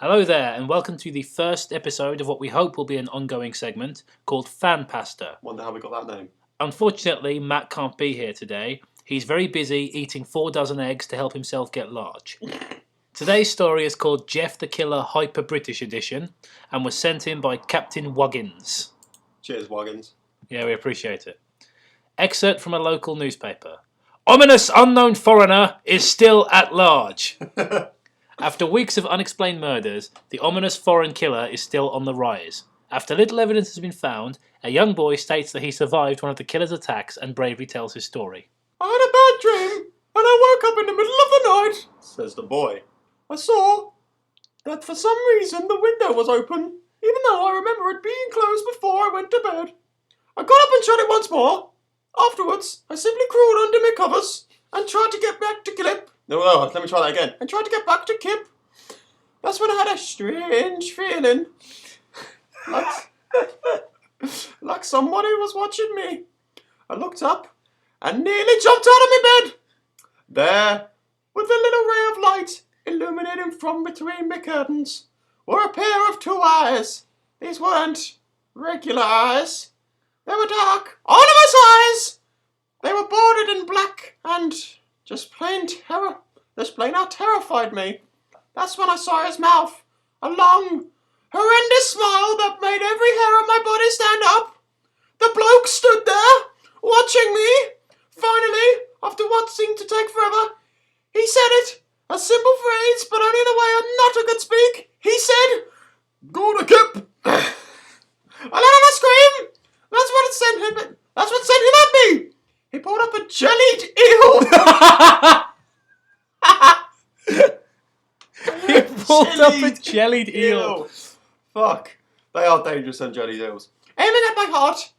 Hello there, and welcome to the first episode of what we hope will be an ongoing segment called FANPASTA. Wonder how we got that name. Unfortunately, Matt can't be here today. He's very busy eating 4 dozen eggs to help himself get large. Today's story is called Jeff the Killer Hyper British Edition and was sent in by Captain Wuggins. Cheers, Wuggins. Yeah, we appreciate it. Excerpt from a local newspaper. Ominous unknown foreigner is still at large. After weeks of unexplained murders, the ominous foreign killer is still on the rise. After little evidence has been found, a young boy states that he survived one of the killer's attacks and bravely tells his story. I had a bad dream, and I woke up in the middle of the night, says the boy. I saw that for some reason the window was open, even though I remember it being closed before I went to bed. I got up and shut it once more. Afterwards, I simply crawled under my covers and tried to get back to Kip. No, let me try that again. And tried to get back to Kip. That's when I had a strange feeling. Like somebody was watching me. I looked up and nearly jumped out of my bed. There, with a little ray of light illuminating from between my curtains, were a pair of 2 eyes. These weren't regular eyes. They were dark, ominous eyes. They were bordered in black and just plain out terrified me. That's when I saw his mouth, a long, horrendous smile that made every hair on my body stand up. The bloke stood there, watching me. Finally, after what seemed to take forever, he said it. A simple phrase, but only the way a nutter could speak. He said, "Go to Kip." I let out a scream. That's what sent him at me. He pulled up a jellied eel. He pulled up a jellied eel. Fuck. They are dangerous, and jellied eels. Aiming at my heart.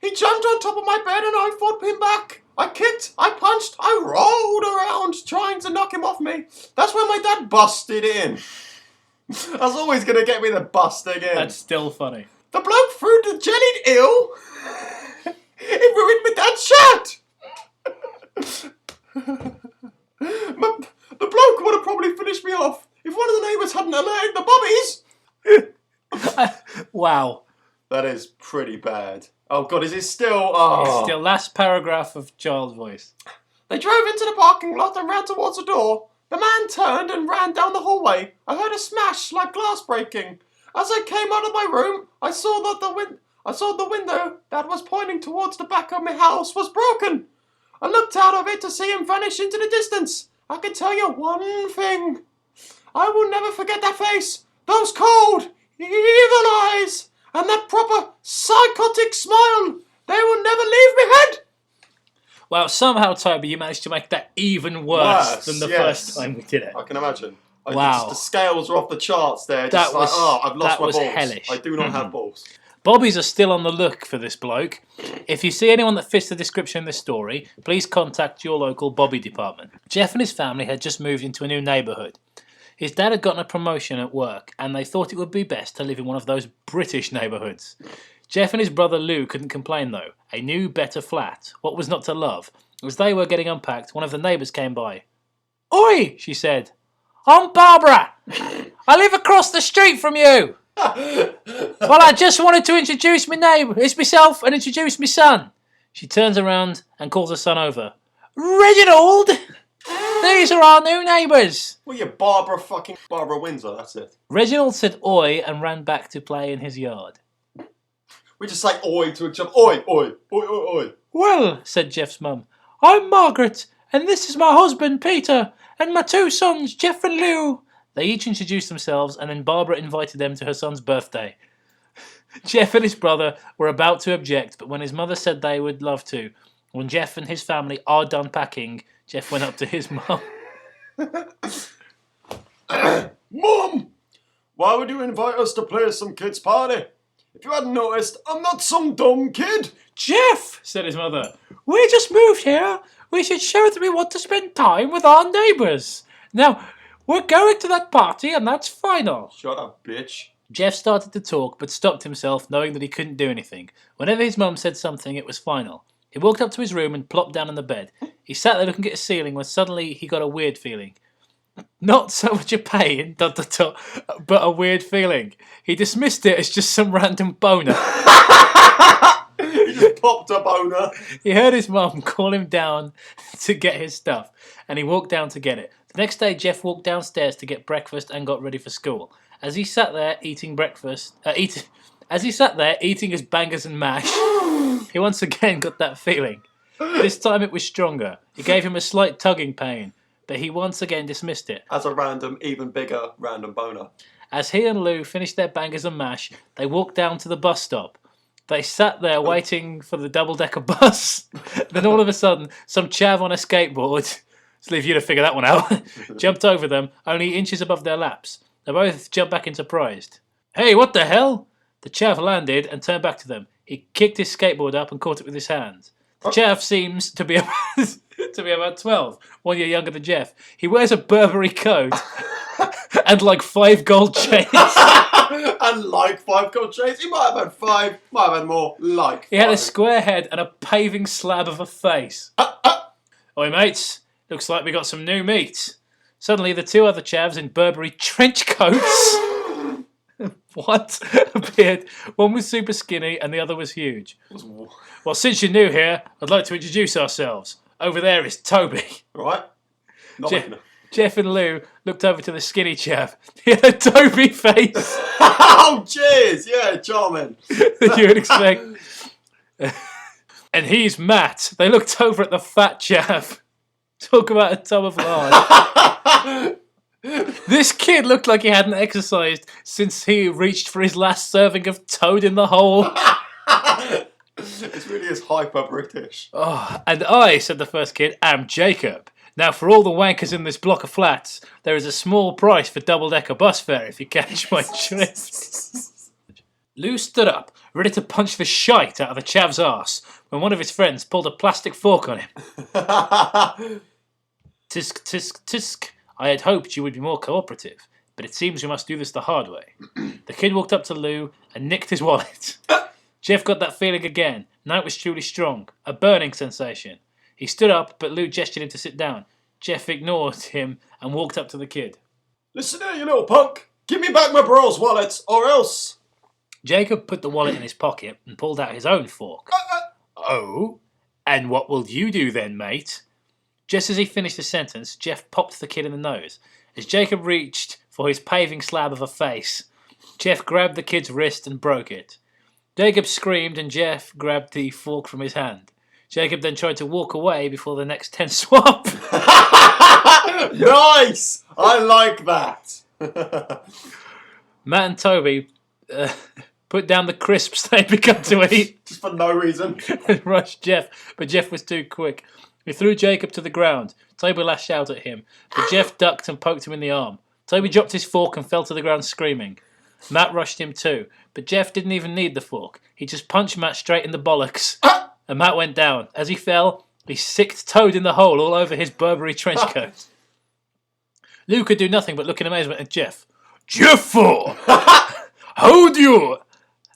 He jumped on top of my bed and I fought him back. I kicked, I punched, I rolled around trying to knock him off me. That's when my dad busted in. That's always going to get me the busting in. That's still funny. The bloke threw the jellied eel. It ruined my dad's shirt. The bloke would have probably finished me off if one of the neighbours hadn't alerted the bobbies. Wow. That is pretty bad. Oh God, is it still? Oh. It's still last paragraph of child's voice. They drove into the parking lot and ran towards the door. The man turned and ran down the hallway. I heard a smash like glass breaking. As I came out of my room, I saw the window that was pointing towards the back of my house was broken. I looked out of it to see him vanish into the distance. I can tell you one thing. I will never forget that face, those cold, evil eyes, and that proper psychotic smile. They will never leave me head. Wow, somehow, Toby, you managed to make that even worse than the first time we did it. I can imagine. Wow. The scales are off the charts there. That was, I've lost my balls. hellish. I do not have balls. Bobbies are still on the look for this bloke. If you see anyone that fits the description in this story, please contact your local Bobby department. Jeff and his family had just moved into a new neighbourhood. His dad had gotten a promotion at work, and they thought it would be best to live in one of those British neighbourhoods. Jeff and his brother Lou couldn't complain though. A new, better flat. What was not to love? As they were getting unpacked, one of the neighbours came by. "Oi," she said. "I'm Barbara. I live across the street from you. Well, I just wanted to introduce myself and introduce my son." She turns around and calls her son over. "Reginald, these are our new neighbours." Well, you Barbara Windsor, that's it. Reginald said oi and ran back to play in his yard. We just say oi to each other. Oi, oi, oi, oi, oi. "Well," said Jeff's mum, "I'm Margaret, and this is my husband Peter, and my 2 sons, Jeff and Lou." They each introduced themselves, and then Barbara invited them to her son's birthday. Jeff and his brother were about to object, but when his mother said they would love to, when Jeff and his family are done packing, Jeff went up to his mum. "Mum, why would you invite us to play some kids' party? If you hadn't noticed, I'm not some dumb kid." "Jeff," said his mother, "we just moved here. We should show that we want to spend time with our neighbours. Now, we're going to that party and that's final." Shut up, bitch. Jeff started to talk but stopped himself, knowing that he couldn't do anything. Whenever his mum said something, it was final. He walked up to his room and plopped down on the bed. He sat there looking at the ceiling when suddenly he got a weird feeling. Not so much a pain, but a weird feeling. He dismissed it as just some random boner. He just popped a boner. He heard his mum call him down to get his stuff, and he walked down to get it. The next day, Jeff walked downstairs to get breakfast and got ready for school. As he sat there eating his bangers and mash, he once again got that feeling. This time it was stronger. It gave him a slight tugging pain, but he once again dismissed it. As a random, even bigger random boner. As he and Lou finished their bangers and mash, they walked down to the bus stop. They sat there waiting for the double-decker bus. Then all of a sudden, some chav on a skateboard, let's leave you to figure that one out, jumped over them, only inches above their laps. They both jumped back in surprised. Hey, what the hell? The chav landed and turned back to them. He kicked his skateboard up and caught it with his hands. The chav seems to be about 12, 1 year younger than Jeff. He wears a Burberry coat and like 5 gold chains. And like 5 gold chains. He might have had 5, might have had more. Like He had a square head and a paving slab of a face. Oi, mates. Looks like we got some new meat. Suddenly, the 2 other chavs in Burberry trench coats appeared. One was super skinny and the other was huge. Well, since you're new here, I'd like to introduce ourselves. Over there is Toby. Right. Jeff and Lou looked over to the skinny chav. He had a Toby face. Oh, cheers! Yeah, charming. That you would expect. And he's Matt. They looked over at the fat chav. Talk about a tub of lard. This kid looked like he hadn't exercised since he reached for his last serving of Toad in the Hole. This really is hyper-British. Oh, and I, said the first kid, am Jacob. Now, for all the wankers in this block of flats, there is a small price for double-decker bus fare, if you catch my drift. Lou stood up, ready to punch the shite out of the chav's arse, when one of his friends pulled a plastic fork on him. Tisk, tisk, tisk. I had hoped you would be more cooperative, but it seems we must do this the hard way. The kid walked up to Lou and nicked his wallet. Jeff got that feeling again. Now it was truly strong. A burning sensation. He stood up, but Lou gestured him to sit down. Jeff ignored him and walked up to the kid. Listen here, you little punk. Give me back my bro's wallet, or else. Jacob put the wallet in his pocket and pulled out his own fork. Oh? And what will you do then, mate? Just as he finished the sentence, Jeff popped the kid in the nose. As Jacob reached for his paving slab of a face, Jeff grabbed the kid's wrist and broke it. Jacob screamed and Jeff grabbed the fork from his hand. Jacob then tried to walk away before the next tense swap. Nice! I like that. Matt and Toby put down the crisps they'd begun to eat. Just for no reason. And rushed Jeff, but Jeff was too quick. He threw Jacob to the ground. Toby lashed out at him, but Jeff ducked and poked him in the arm. Toby dropped his fork and fell to the ground screaming. Matt rushed him too, but Jeff didn't even need the fork. He just punched Matt straight in the bollocks, and Matt went down. As he fell, he sicked Toad in the hole all over his Burberry trench coat. Lou could do nothing but look in amazement at Jeff. Jeffo! Hold you!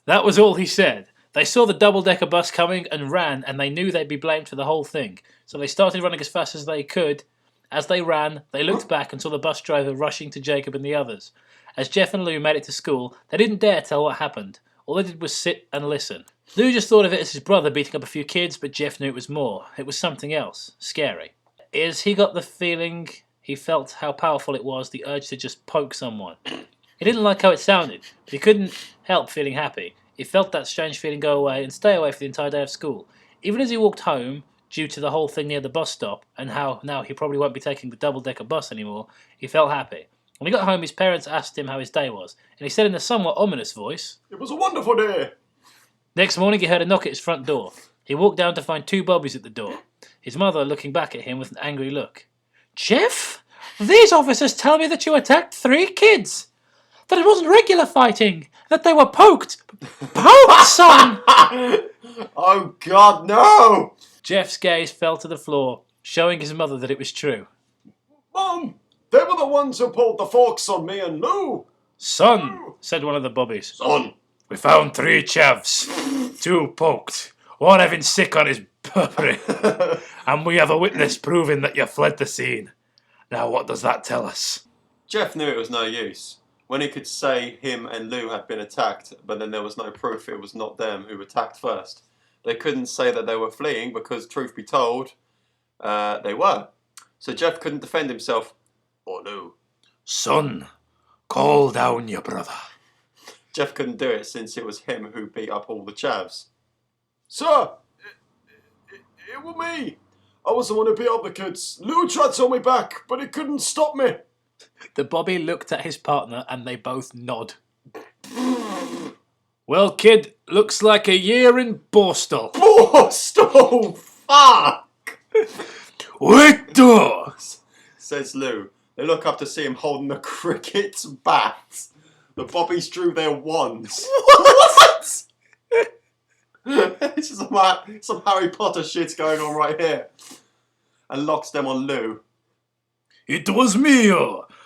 That was all he said. They saw the double-decker bus coming and ran, and they knew they'd be blamed for the whole thing. So they started running as fast as they could. As they ran, they looked back and saw the bus driver rushing to Jacob and the others. As Jeff and Lou made it to school, they didn't dare tell what happened. All they did was sit and listen. Lou just thought of it as his brother beating up a few kids, but Jeff knew it was more. It was something else. Scary. As he got the feeling, he felt how powerful it was, the urge to just poke someone. He didn't like how it sounded, but he couldn't help feeling happy. He felt that strange feeling go away and stay away for the entire day of school. Even as he walked home, due to the whole thing near the bus stop, and how now he probably won't be taking the double-decker bus anymore, he felt happy. When he got home, his parents asked him how his day was, and he said in a somewhat ominous voice, "It was a wonderful day." Next morning, he heard a knock at his front door. He walked down to find 2 bobbies at the door, his mother looking back at him with an angry look. "Jeff, these officers tell me that you attacked 3 kids. That it wasn't regular fighting. That they were poked. Poked, son!" Oh, God, no! Jeff's gaze fell to the floor, showing his mother that it was true. Mum, they were the ones who pulled the forks on me and Lou. "Son," said one of the bobbies. "Son." "We found 3 chavs. 2 poked. 1 having sick on his Burberry. And we have a witness proving that you fled the scene. Now what does that tell us? Jeff knew it was no use. When he could say him and Lou had been attacked, but then there was no proof it was not them who attacked first. They couldn't say that they were fleeing because, truth be told, they were. So Jeff couldn't defend himself. Or Lou. Son, call down your brother. Jeff couldn't do it since it was him who beat up all the chavs. Sir, it was me. I was the one who beat up the kids. Lou tried to hold me back, but he couldn't stop me. The Bobby looked at his partner and they both nod. Well, kid, looks like a year in Borstal. Borstal! Fuck! Wait, says Lou. They look up to see him holding the cricket's bat. The Bobbies drew their wands. What? This is some Harry Potter shit going on right here. And locks them on Lou. It was me,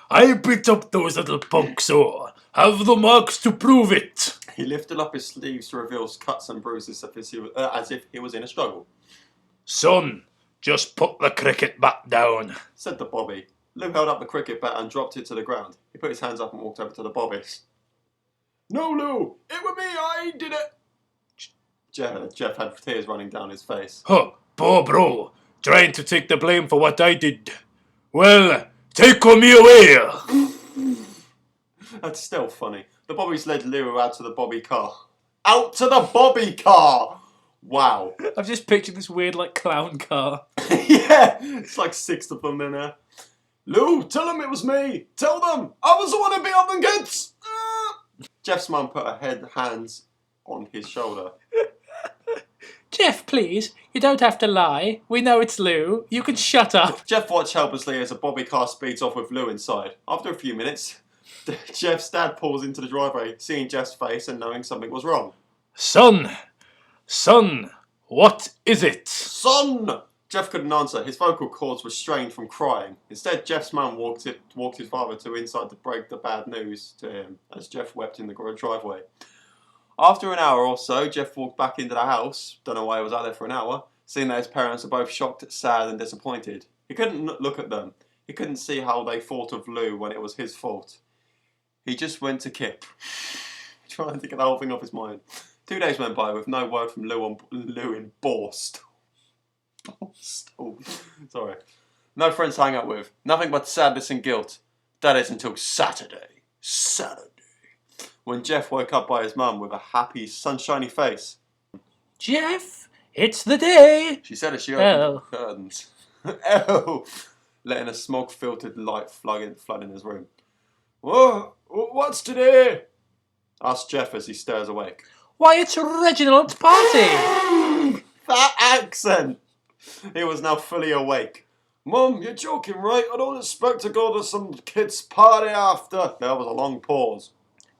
I beat up those little punks, Have the marks to prove it. He lifted up his sleeves to reveal cuts and bruises as if he was in a struggle. Son, just put the cricket bat down, said the Bobby. Lou held up the cricket bat and dropped it to the ground. He put his hands up and walked over to the Bobbies. No, Lou, it was me, I did it. Jeff had tears running down his face. Huh, poor bro, trying to take the blame for what I did. Well, take me away. That's still funny. The Bobbies led Lou out to the Bobby car. Out to the Bobby car! Wow. I've just pictured this weird, clown car. Yeah, it's like 6 of them in there. Lou, tell them it was me. Tell them I was the one who beat up them kids. Jeff's mum put her hands on his shoulder. Jeff, please, you don't have to lie. We know it's Lou. You can shut up. Jeff watched helplessly as a Bobby car speeds off with Lou inside. After a few minutes, Jeff's dad pulls into the driveway, seeing Jeff's face and knowing something was wrong. Son, what is it? Son! Jeff couldn't answer. His vocal cords were strained from crying. Instead, Jeff's mum walked his father to inside to break the bad news to him as Jeff wept in the driveway. After an hour or so, Jeff walked back into the house. Don't know why he was out there for an hour. Seeing that his parents were both shocked, sad and disappointed. He couldn't look at them. He couldn't see how they thought of Lou when it was his fault. He just went to Kip, trying to get the whole thing off his mind. 2 days went by with no word from Lou in Borstal. Sorry. No friends to hang out with. Nothing but sadness and guilt. That is until Saturday. When Jeff woke up by his mum with a happy, sunshiny face. Jeff, it's the day. She said as she opened the curtains. Oh! Letting a smoke-filtered light flood in his room. Whoa! What's today? Asked Jeff as he stirs awake. Why, it's Reginald's party. That accent! He was now fully awake. Mum, you're joking, right? I don't expect to go to some kid's party after. There was a long pause.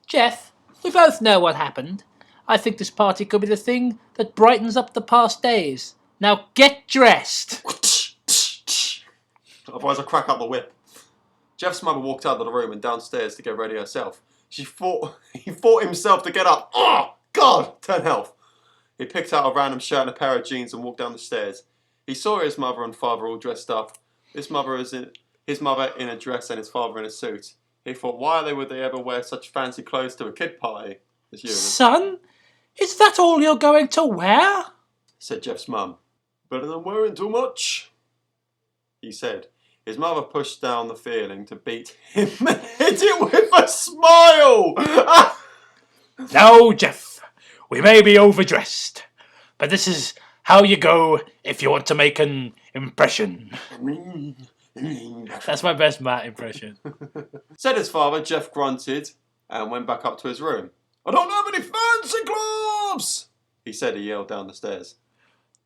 Jeff, we both know what happened. I think this party could be the thing that brightens up the past days. Now get dressed. Otherwise I'll crack up the whip. Jeff's mother walked out of the room and downstairs to get ready herself. He fought himself to get up. Oh, God! 10 health. He picked out a random shirt and a pair of jeans and walked down the stairs. He saw his mother and father all dressed up. His mother in a dress and his father in a suit. He thought, why would they ever wear such fancy clothes to a kid party? Son, is that all you're going to wear? Said Jeff's mum. Better than wearing too much, he said. His mother pushed down the feeling to beat him and hit it with a smile. Now, Jeff, we may be overdressed, but this is how you go if you want to make an impression. That's my best Matt impression. Said his father. Jeff grunted and went back up to his room. I don't have any fancy clothes, he said. He yelled down the stairs.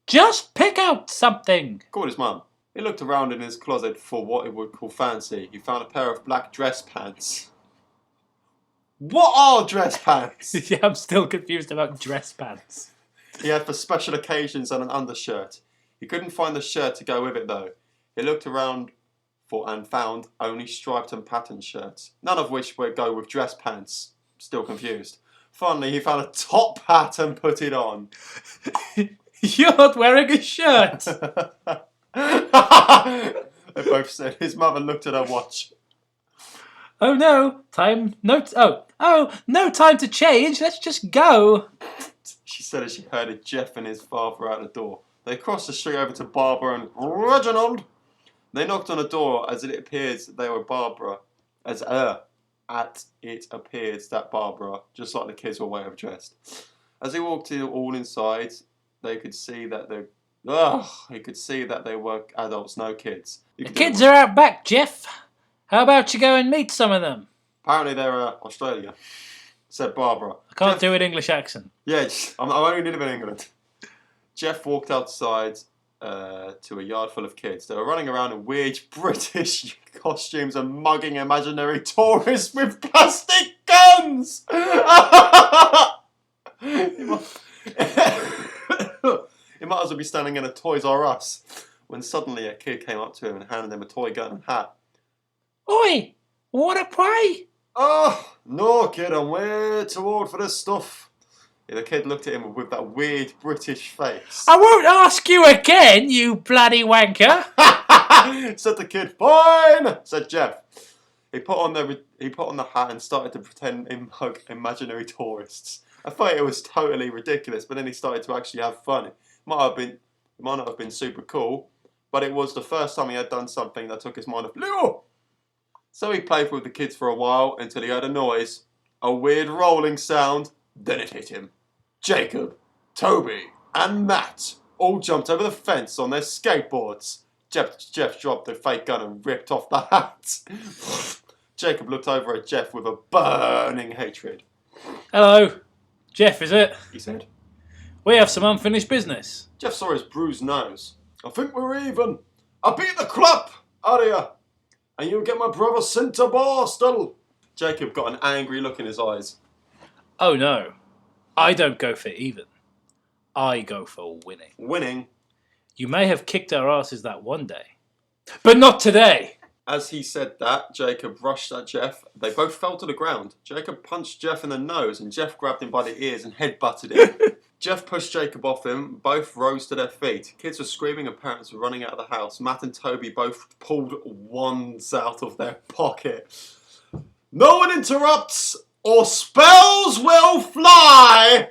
Just pick out something, called his mum. He looked around in his closet for what he would call fancy. He found a pair of black dress pants. What are dress pants? Yeah, I'm still confused about dress pants. He had for special occasions and an undershirt. He couldn't find the shirt to go with it though. He looked around and found only striped and patterned shirts, none of which would go with dress pants. Still confused. Finally, he found a top hat and put it on. You're not wearing a shirt. They both said. His mother looked at her watch. Oh no, no time to change. Let's just go. She said as she herded Jeff and his father out the door. They crossed the street over to Barbara and Reginald. They knocked on the door as it appears they were Barbara. It appeared that Barbara, just like the kids, were way overdressed. As they walked all inside, they could see that they were adults, no kids. The kids are out back, Jeff. How about you go and meet some of them? Apparently they're Australia, said Barbara. I can't do an English accent. Yeah, I only live in England. Jeff walked outside to a yard full of kids. They were running around in weird British costumes and mugging imaginary tourists with plastic guns. He might as well be standing in a Toys R Us when suddenly a kid came up to him and handed him a toy gun and hat. Oi! Wanna play? Oh, no, kid, I'm way too old for this stuff. Yeah, the kid looked at him with that weird British face. I won't ask you again, you bloody wanker. Said the kid. Fine, said Jeff. He put on the hat and started to pretend hug imaginary tourists. I thought it was totally ridiculous, but then he started to actually have fun. It might not have been super cool, but it was the first time he had done something that took his mind off. Leo! So he played with the kids for a while until he heard a noise, a weird rolling sound. Then it hit him. Jacob, Toby, and Matt all jumped over the fence on their skateboards. Jeff dropped the fake gun and ripped off the hat. Jacob looked over at Jeff with a burning hatred. Hello. Jeff, is it? He said. We have some unfinished business. Jeff saw his bruised nose. I think we're even. I beat the crap out of you. And you get my brother sent to Boston. Jacob got an angry look in his eyes. Oh no. I don't go for even. I go for winning. Winning? You may have kicked our asses that one day, but not today. As he said that, Jacob rushed at Jeff. They both fell to the ground. Jacob punched Jeff in the nose and Jeff grabbed him by the ears and headbutted him. Jeff pushed Jacob off him. Both rose to their feet. Kids were screaming and parents were running out of the house. Matt and Toby both pulled wands out of their pocket. No one interrupts or spells will fly!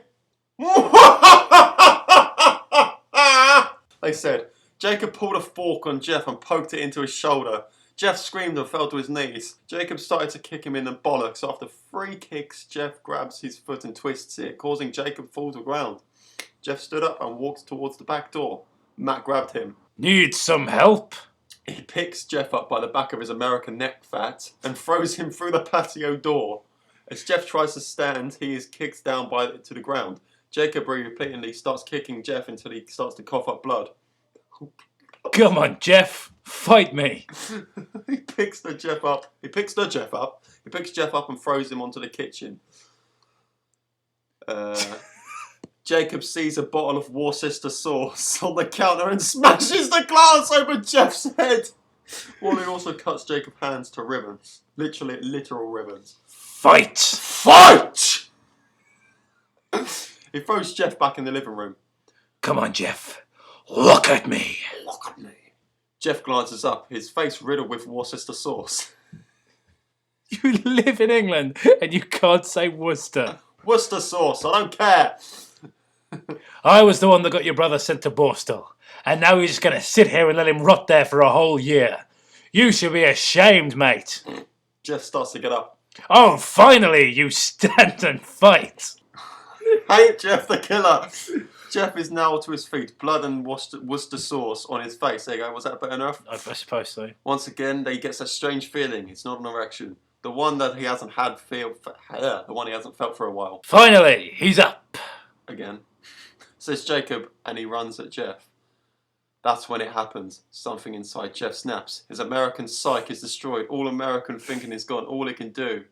They said. Jacob pulled a fork on Jeff and poked it into his shoulder. Jeff screamed and fell to his knees. Jacob started to kick him in the bollocks. After 3 kicks, Jeff grabs his foot and twists it, causing Jacob to fall to the ground. Jeff stood up and walked towards the back door. Matt grabbed him. Need some help? He picks Jeff up by the back of his American neck fat and throws him through the patio door. As Jeff tries to stand, he is kicked down to the ground. Jacob repeatedly starts kicking Jeff until he starts to cough up blood. Come on, Jeff. Fight me. He picks Jeff up and throws him onto the kitchen. Jacob sees a bottle of Worcester sauce on the counter and smashes the glass over Jeff's head. Wally also cuts Jacob's hands to ribbons. Literal ribbons. Fight! Fight! He throws Jeff back in the living room. Come on, Jeff. Look at me. Look at me. Jeff glances up, his face riddled with Worcester sauce. You live in England and you can't say Worcester. Worcester sauce, I don't care. I was the one that got your brother sent to Borstal, and now you're just going to sit here and let him rot there for a whole year. You should be ashamed, mate. Jeff starts to get up. Oh, finally, you stand and fight. Hey, Jeff the killer. Jeff is now to his feet, blood and Worcester sauce on his face. There you go, was that better enough? I suppose so. Once again, he gets a strange feeling. It's not an erection. The one that he hasn't felt for a while. Finally, he's up. Again. Says Jacob, and he runs at Jeff. That's when it happens. Something inside Jeff snaps. His American psyche is destroyed. All American thinking is gone. All he can do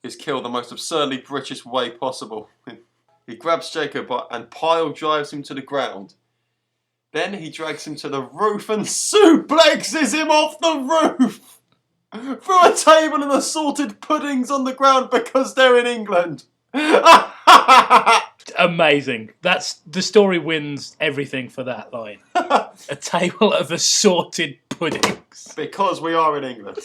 is kill the most absurdly British way possible. He grabs Jacob and pile drives him to the ground. Then he drags him to the roof and suplexes him off the roof! Through a table and assorted puddings on the ground because they're in England. Amazing. The story wins everything for that line. A table of assorted puddings. Because we are in England.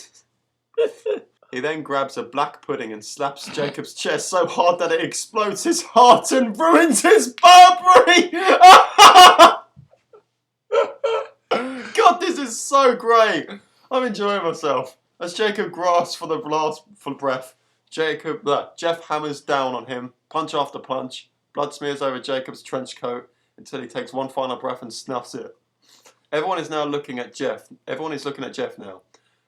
He then grabs a black pudding and slaps Jacob's chest so hard that it explodes his heart and ruins his Burberry. God, this is so great. I'm enjoying myself. As Jacob grasps for the last for breath, Jeff hammers down on him, punch after punch. Blood smears over Jacob's trench coat until he takes one final breath and snuffs it. Everyone is looking at Jeff now.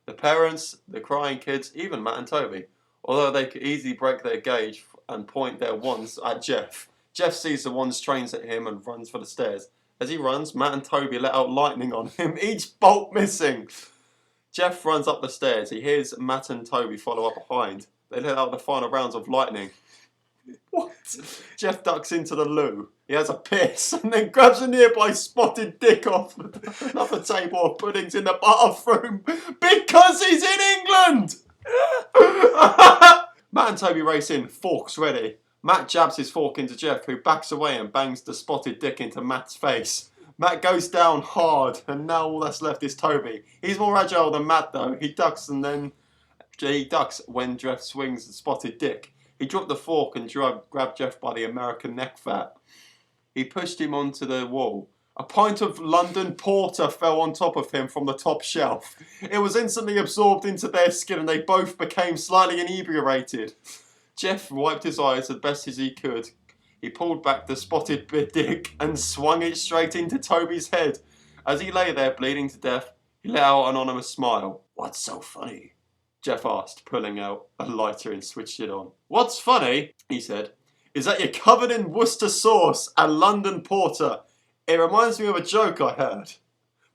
The parents, the crying kids, even Matt and Toby. Although they could easily break their gauge and point their wands at Jeff. Jeff sees the wand, strains at him and runs for the stairs. As he runs, Matt and Toby let out lightning on him, each bolt missing. Jeff runs up the stairs. He hears Matt and Toby follow up behind. They let out the final rounds of lightning. What? Jeff ducks into the loo. He has a piss and then grabs a nearby spotted dick off another table of puddings in the bathroom because he's in England! Matt and Toby race in, forks ready. Matt jabs his fork into Jeff, who backs away and bangs the spotted dick into Matt's face. Matt goes down hard, and now all that's left is Toby. He's more agile than Matt, though. He ducks when Jeff swings the spotted dick. He dropped the fork and grabbed Jeff by the American neck fat. He pushed him onto the wall. A pint of London Porter fell on top of him from the top shelf. It was instantly absorbed into their skin and they both became slightly inebriated. Jeff wiped his eyes as best as he could. He pulled back the spotted dick and swung it straight into Toby's head. As he lay there bleeding to death, he let out an anonymous smile. "What's so funny?" Jeff asked, pulling out a lighter and switched it on. "What's funny," he said, "is that you're covered in Worcester sauce and London Porter. It reminds me of a joke I heard."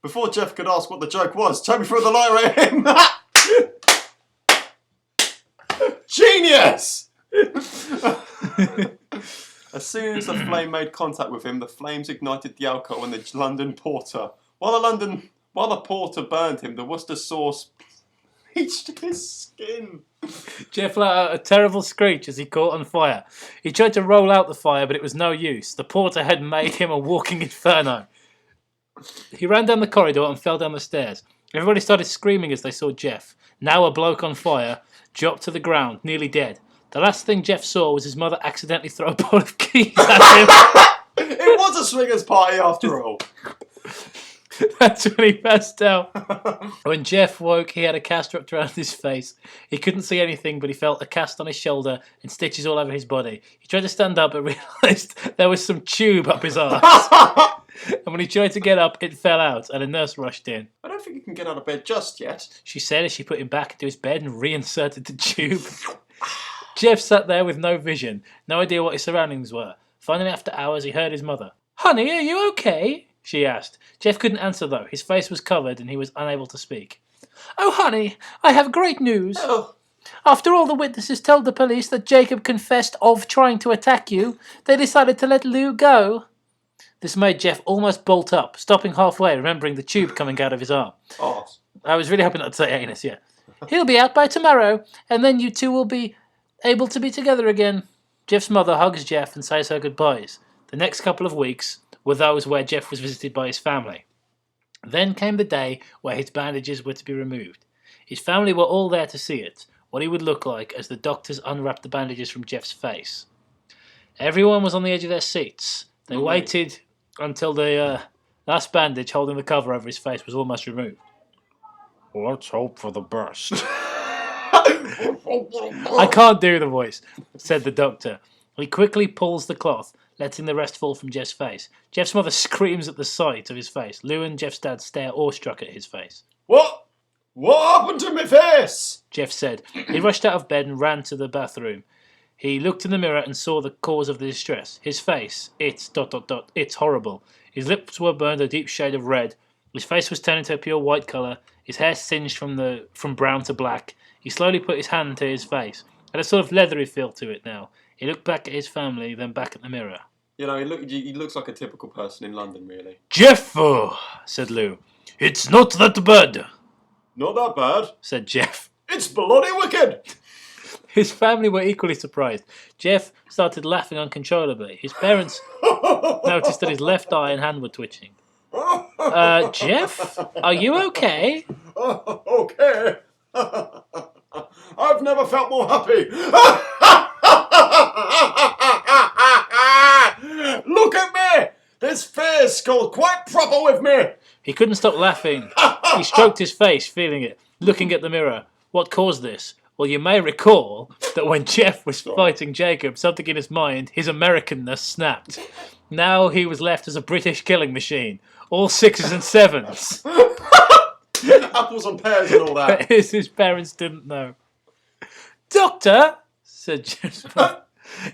Before Jeff could ask what the joke was, Toby threw the lighter at him. Genius! As soon as the flame made contact with him, the flames ignited the alcohol in the London Porter. While the porter burned him, the Worcester sauce reached his skin. Jeff let out a terrible screech as he caught on fire. He tried to roll out the fire, but it was no use. The porter had made him a walking inferno. He ran down the corridor and fell down the stairs. Everybody started screaming as they saw Jeff, now a bloke on fire, dropped to the ground, nearly dead. The last thing Jeff saw was his mother accidentally throw a bowl of keys at him. It was a swingers party after all. That's when he passed out. When Jeff woke, he had a cast wrapped around his face. He couldn't see anything, but he felt a cast on his shoulder and stitches all over his body. He tried to stand up, but realised there was some tube up his arse. And when he tried to get up, it fell out, and a nurse rushed in. "I don't think you can get out of bed just yet," she said as she put him back into his bed and reinserted the tube. Jeff sat there with no vision, no idea what his surroundings were. Finally, after hours, he heard his mother. "Honey, are you okay?" she asked. Jeff couldn't answer, though. His face was covered and he was unable to speak. "Oh, honey, I have great news. Oh. After all the witnesses told the police that Jacob confessed of trying to attack you, they decided to let Lou go." This made Jeff almost bolt up, stopping halfway, remembering the tube coming out of his arm. Oh. I was really hoping not to say anus, yeah. "He'll be out by tomorrow, and then you two will be able to be together again." Jeff's mother hugs Jeff and says her goodbyes. The next couple of weeks were those where Jeff was visited by his family. Then came the day where his bandages were to be removed. His family were all there to see it, what he would look like as the doctors unwrapped the bandages from Jeff's face. Everyone was on the edge of their seats. They waited until the last bandage holding the cover over his face was almost removed. "Let's hope for the best." "I can't do the voice," said the doctor. He quickly pulls the cloth, letting the rest fall from Jeff's face. Jeff's mother screams at the sight of his face. Lou and Jeff's dad stare awestruck at his face. What happened to my face?" Jeff said. He rushed out of bed and ran to the bathroom. He looked in the mirror and saw the cause of the distress. His face. It's ... It's horrible. His lips were burned a deep shade of red. His face was turned into a pure white colour. His hair singed from brown to black. He slowly put his hand to his face. It had a sort of leathery feel to it now. He looked back at his family, then back at the mirror. You know, he looks like a typical person in London, really. "Jeff," said Lou. "It's not that bad." "Not that bad," said Jeff. "It's bloody wicked." His family were equally surprised. Jeff started laughing uncontrollably. His parents noticed that his left eye and hand were twitching. Jeff, are you okay? Okay. I've never felt more happy. Look at me. This face goes quite proper with me. He couldn't stop laughing. He stroked his face, feeling it, looking at the mirror. What caused this? Well, you may recall that when Jeff was fighting Jacob, something in his mind, his Americanness, snapped. Now he was left as a British killing machine. All 6s and 7s. Apples and pears and all that. His parents didn't know. Doctor, said Jeff's mother,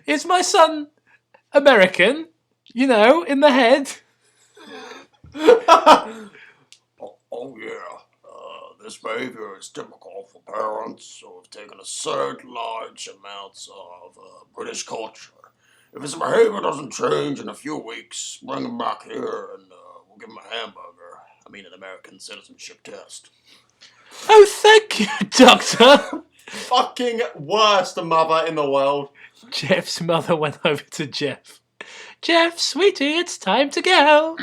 is my son American? You know, in the head? Oh yeah. This behaviour is typical for parents who have taken a certain large amounts of British culture. If his behaviour doesn't change in a few weeks, bring him back here and we'll give him a hamburger. I mean, an American citizenship test. Oh, thank you, Doctor. Fucking worst mother in the world. Jeff's mother went over to Jeff. Jeff, sweetie, it's time to go.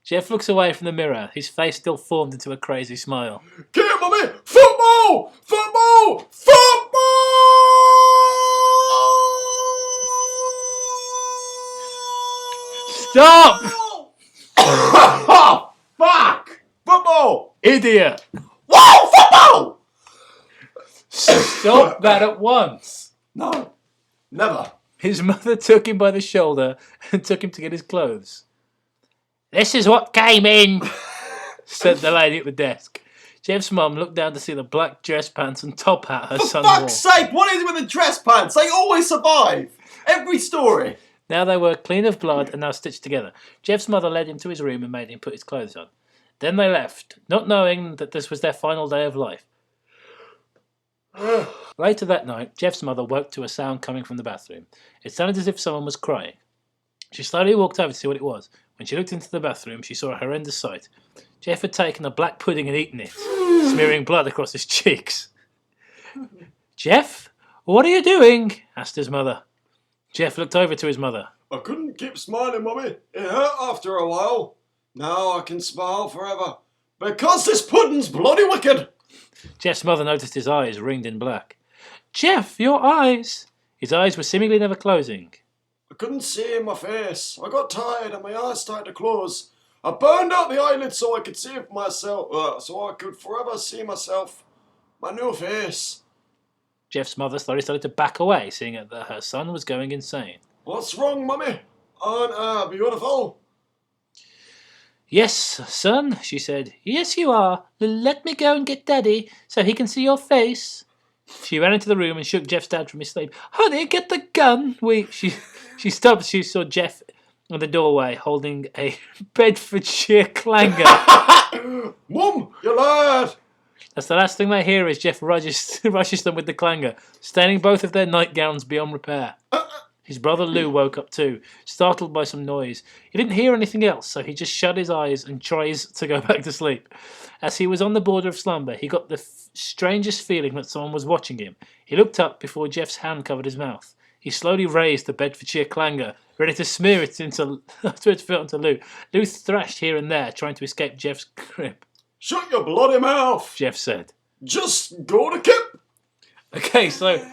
Jeff looks away from the mirror, his face still formed into a crazy smile. Get it, mummy! Football! Football! Football! Stop! Oh, fuck! Football! Idiot! Whoa, football! Stop that at once. No, never. His mother took him by the shoulder and took him to get his clothes. This is what came in, said the lady at the desk. Jeff's mum looked down to see the black dress pants and top hat her son wore. For fuck's sake, what is it with the dress pants? They always survive. Every story. Now they were clean of blood and now stitched together. Jeff's mother led him to his room and made him put his clothes on. Then they left, not knowing that this was their final day of life. Later that night, Jeff's mother woke to a sound coming from the bathroom. It sounded as if someone was crying. She slowly walked over to see what it was. When she looked into the bathroom, she saw a horrendous sight. Jeff had taken a black pudding and eaten it, smearing blood across his cheeks. Jeff, what are you doing? Asked his mother. Jeff looked over to his mother. I couldn't keep smiling, Mummy. It hurt after a while. Now I can smile forever. Because this pudding's bloody wicked. Jeff's mother noticed his eyes ringed in black. Jeff, your eyes! His eyes were seemingly never closing. I couldn't see in my face. I got tired and my eyes started to close. I burned out the eyelids so I could see myself, so I could forever see myself. My new face. Jeff's mother slowly started to back away, seeing that her son was going insane. What's wrong, Mummy? Aren't I beautiful? Yes, son, she said. Yes, you are. Let me go and get Daddy so he can see your face. She ran into the room and shook Jeff's dad from his sleep. Honey, get the gun. She stopped. She saw Jeff in the doorway holding a Bedfordshire clanger. Mum, you lied. That's the last thing they hear is Jeff rushes them with the clanger, staining both of their nightgowns beyond repair. His brother Lou woke up too, startled by some noise. He didn't hear anything else, so he just shut his eyes and tries to go back to sleep. As he was on the border of slumber, he got the strangest feeling that someone was watching him. He looked up before Jeff's hand covered his mouth. He slowly raised the Bedfordshire clanger, ready to smear it onto Lou. Lou thrashed here and there, trying to escape Jeff's grip. Shut your bloody mouth, Jeff said. Just go to Kip. Okay, so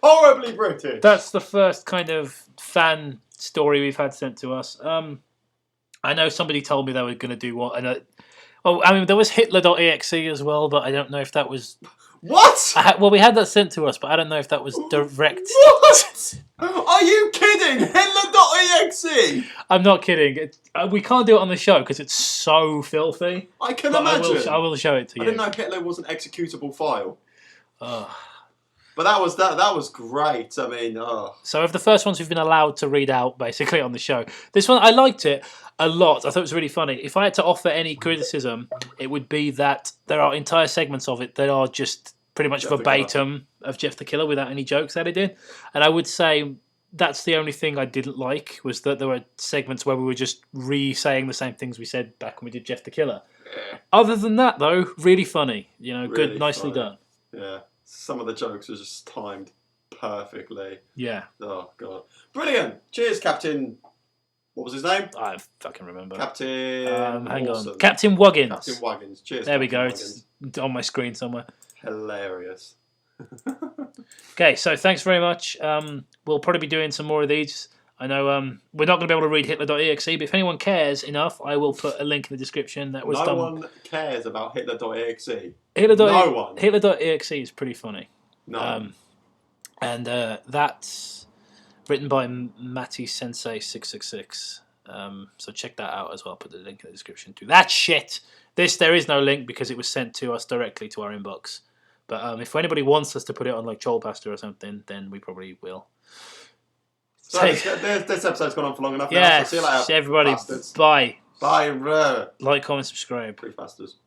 Horribly British. that's the first kind of fan story we've had sent to us. I know somebody told me they were going to do what, and there was Hitler.exe as well, but I don't know if that was. What? We had that sent to us, but I don't know if that was direct. What? Are you kidding? Hitler.exe? I'm not kidding. We can't do it on the show because it's so filthy. I can But imagine. I will show it to you. I didn't know Hitler was an executable file. But that was great. I mean, So of the first ones we've been allowed to read out basically on the show, this one I liked it a lot. I thought it was really funny. If I had to offer any criticism, it would be that there are entire segments of it that are just pretty much verbatim of Jeff the Killer without any jokes added in. And I would say that's the only thing I didn't like, was that there were segments where we were just re-saying the same things we said back when we did Jeff the Killer. yeah, Other than that, though, really funny. Really Good, nicely funny. done. yeah. Some of the jokes were just timed perfectly. Yeah. Oh god, brilliant! Cheers, Captain What was his name? I fucking remember. Captain. Hang Awesome. on. Captain Wuggins. Captain Wuggins. Cheers. There we Captain go. Wuggins. It's on my screen somewhere. Hilarious. Okay, so thanks very much. We'll probably be doing some more of these. I know we're not going to be able to read Hitler.exe, but if anyone cares enough, I will put a link in the description. That was no done. one cares about Hitler.exe. No one. Hitler.exe is pretty funny. No. And that's written by Matty Sensei 666. So check that out as well. I'll put the link in the description too. That shit. There is no link because it was sent to us directly to our inbox. But if anybody wants us to put it on like trollpasta or something, then we probably will. So this episode's gone on for long enough now. Yeah, So see you later. everybody. Bastards. Bye. Bye. Like, comment, subscribe. Pretty bastards.